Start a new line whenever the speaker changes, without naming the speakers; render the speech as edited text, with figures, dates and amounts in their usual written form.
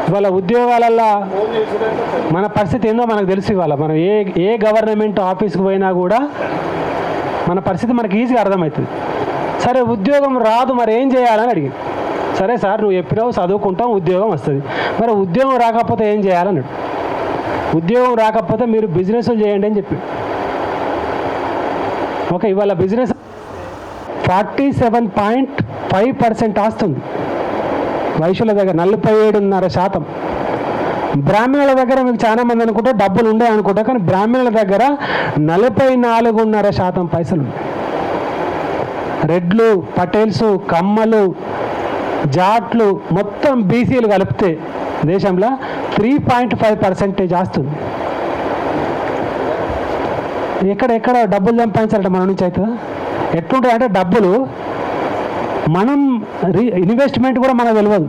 ఇవాళ ఉద్యోగాలల్లో మన పరిస్థితి ఏందో మనకు తెలుసు. ఇవాళ మనం ఏ గవర్నమెంట్ ఆఫీస్కి పోయినా కూడా మన పరిస్థితి మనకి ఈజీగా అర్థమవుతుంది. సరే ఉద్యోగం రాదు, మరి ఏం చేయాలని అడిగి, సరే సార్ నువ్వు చెప్పినావు చదువుకుంటాం ఉద్యోగం వస్తుంది, మరి ఉద్యోగం రాకపోతే ఏం చేయాలన్నాడు. ఉద్యోగం రాకపోతే మీరు బిజినెస్లు చేయండి అని చెప్పి. ఓకే, ఇవాళ బిజినెస్ 47.5% ఆస్తుంది వైశ్యుల దగ్గర, 47.5%. బ్రాహ్మణుల దగ్గర మీకు చాలా మంది అనుకుంటే డబ్బులు ఉండే అనుకుంటా, కానీ బ్రాహ్మణుల దగ్గర 44.5% పైసలు ఉన్నాయి. రెడ్లు, పటేల్స్, కమ్మలు, జాట్లు మొత్తం బీసీలు కలిపితే దేశంలో 3.5% ఆస్తుంది. ఎక్కడ డబ్బులు సంపాదించాలంటే మన నుంచి అవుతుందా? ఎట్లుంటుంది అంటే డబ్బులు మనం ఇన్వెస్ట్మెంట్ కూడా మనకు తెలియదు.